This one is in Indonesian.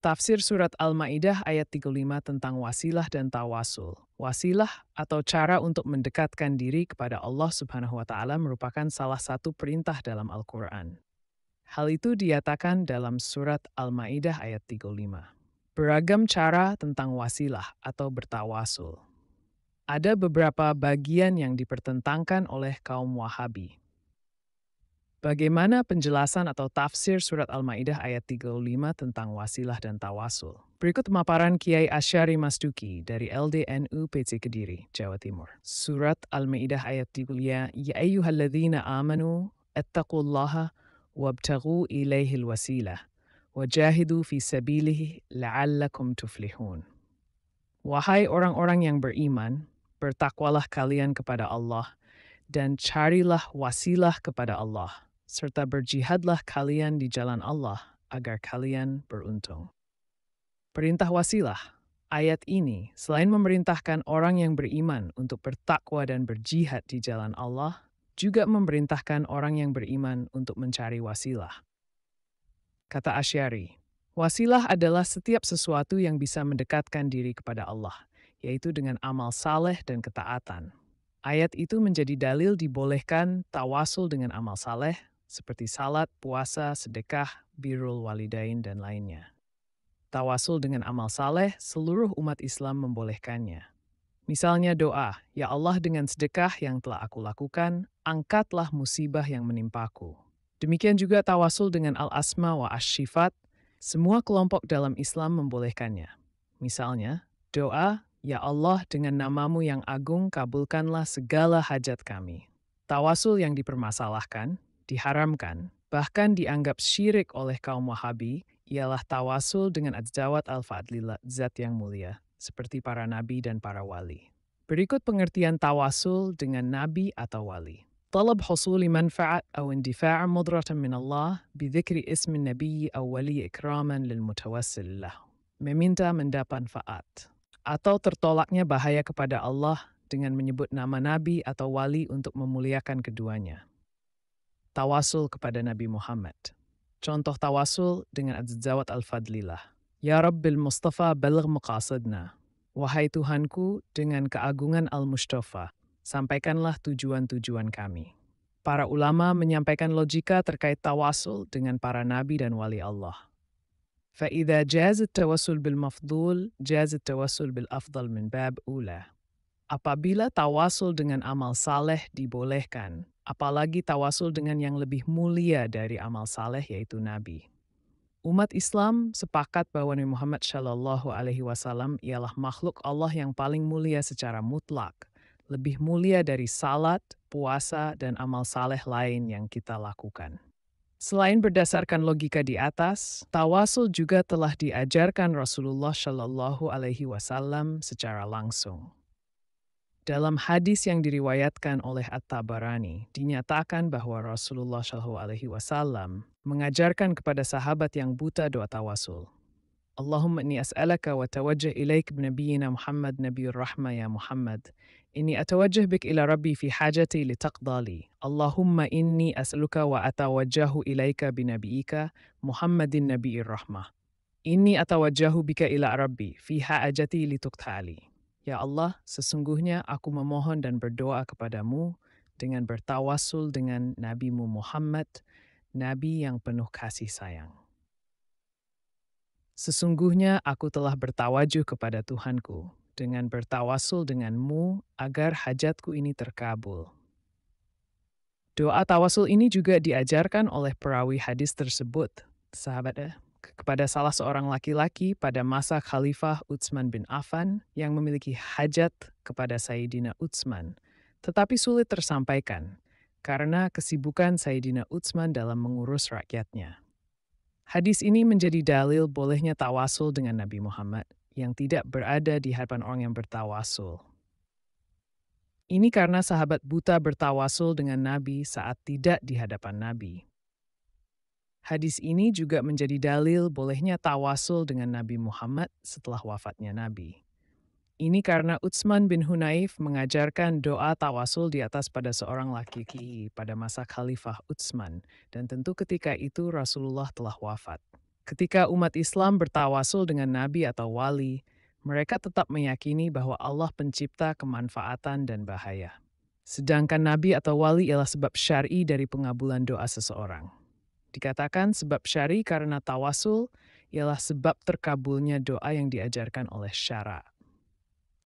Tafsir Surat Al-Ma'idah ayat 35 tentang wasilah dan tawasul. Wasilah atau cara untuk mendekatkan diri kepada Allah Subhanahu wa Ta'ala merupakan salah satu perintah dalam Al-Quran. Hal itu dinyatakan dalam Surat Al-Ma'idah ayat 35. Beragam cara tentang wasilah atau bertawasul. Ada beberapa bagian yang dipertentangkan oleh kaum Wahabi. Bagaimana penjelasan atau tafsir Surat Al-Ma'idah ayat 35 tentang wasilah dan tawasul? Berikut pemaparan Kiai Asy'ari Masduki dari LDNU PC Kediri, Jawa Timur. Surat Al-Ma'idah ayat 35, Ya ayyuhalladzina amanu, attaqullaha, wabtaghu ilaihil wasilah, wajahidu fi sabilihi la'allakum tuflihun. Wahai orang-orang yang beriman, bertakwalah kalian kepada Allah, dan carilah wasilah kepada Allah, serta berjihadlah kalian di jalan Allah agar kalian beruntung. Perintah wasilah. Ayat ini selain memerintahkan orang yang beriman untuk bertakwa dan berjihad di jalan Allah, juga memerintahkan orang yang beriman untuk mencari wasilah. Kata Asy'ari, wasilah adalah setiap sesuatu yang bisa mendekatkan diri kepada Allah, yaitu dengan amal saleh dan ketaatan. Ayat itu menjadi dalil dibolehkan tawasul dengan amal saleh, seperti salat, puasa, sedekah, birrul walidain, dan lainnya. Tawasul dengan amal saleh, seluruh umat Islam membolehkannya. Misalnya doa, Ya Allah dengan sedekah yang telah aku lakukan, angkatlah musibah yang menimpaku. Demikian juga tawasul dengan al-asma wa ash-shifat, semua kelompok dalam Islam membolehkannya. Misalnya, doa, Ya Allah, dengan namamu yang agung, kabulkanlah segala hajat kami. Tawasul yang dipermasalahkan, diharamkan, bahkan dianggap syirik oleh kaum Wahabi, ialah tawasul dengan adzawat al-fa'dlillah, zat yang mulia, seperti para nabi dan para wali. Berikut pengertian tawasul dengan nabi atau wali. Talab husuli manfa'at atau indifa' mudratan min Allah bidhikri ismi nabi atau wali ikraman lil mutawassil lah. Meminta mendapat manfaat atau tertolaknya bahaya kepada Allah dengan menyebut nama nabi atau wali untuk memuliakan keduanya. Tawasul kepada Nabi Muhammad. Contoh tawasul dengan adzawat al-fadlillah. Ya Rabbil Mustafa balagh maqasidna. Wahai Tuhanku, dengan keagungan al-Mustafa, sampaikanlah tujuan-tujuan kami. Para ulama menyampaikan logika terkait tawasul dengan para nabi dan wali Allah. فإذا جاز التوسل بالمفضول جاز التوسل بالأفضل من باب أولى. Apabila tawasul dengan amal saleh dibolehkan, apalagi tawasul dengan yang lebih mulia dari amal saleh yaitu Nabi. Umat Islam sepakat bahwa Nabi Muhammad SAW ialah makhluk Allah yang paling mulia secara mutlak, lebih mulia dari salat, puasa, dan amal saleh lain yang kita lakukan. Selain berdasarkan logika di atas, tawasul juga telah diajarkan Rasulullah SAW secara langsung. Dalam hadis yang diriwayatkan oleh At-Tabarani, dinyatakan bahwa Rasulullah SAW mengajarkan kepada sahabat yang buta doa tawasul. Allahumma inni as'alaka wa tawajjah ilaik binabiyyina Muhammad nabiyur rahmah ya Muhammad. Inni atawajjah bik ila rabbi fi hajati litaqdali. Allahumma inni as'aluka wa atawajjahu ilaika binabiyyika Muhammadin nabiyir rahmah. Inni atawajjahu bika ila rabbi fi hajati lituqtali. Ya Allah, sesungguhnya aku memohon dan berdoa kepadamu dengan bertawasul dengan Nabimu Muhammad, Nabi yang penuh kasih sayang. Sesungguhnya aku telah bertawajuh kepada Tuhanku dengan bertawasul denganmu agar hajatku ini terkabul. Doa tawasul ini juga diajarkan oleh perawi hadis tersebut, sahabat, kepada salah seorang laki-laki pada masa Khalifah Utsman bin Affan yang memiliki hajat kepada Sayyidina Utsman, tetapi sulit tersampaikan karena kesibukan Sayyidina Utsman dalam mengurus rakyatnya. Hadis ini menjadi dalil bolehnya tawasul dengan Nabi Muhammad yang tidak berada di hadapan orang yang bertawasul. Ini karena sahabat buta bertawasul dengan Nabi saat tidak di hadapan Nabi. Hadis ini juga menjadi dalil bolehnya tawasul dengan Nabi Muhammad setelah wafatnya Nabi. Ini karena Utsman bin Hunayf mengajarkan doa tawasul di atas pada seorang laki-laki pada masa Khalifah Utsman, dan tentu ketika itu Rasulullah telah wafat. Ketika umat Islam bertawasul dengan nabi atau wali, mereka tetap meyakini bahwa Allah pencipta kemanfaatan dan bahaya. Sedangkan nabi atau wali ialah sebab syar'i dari pengabulan doa seseorang. Dikatakan sebab syar'i karena tawasul ialah sebab terkabulnya doa yang diajarkan oleh syara.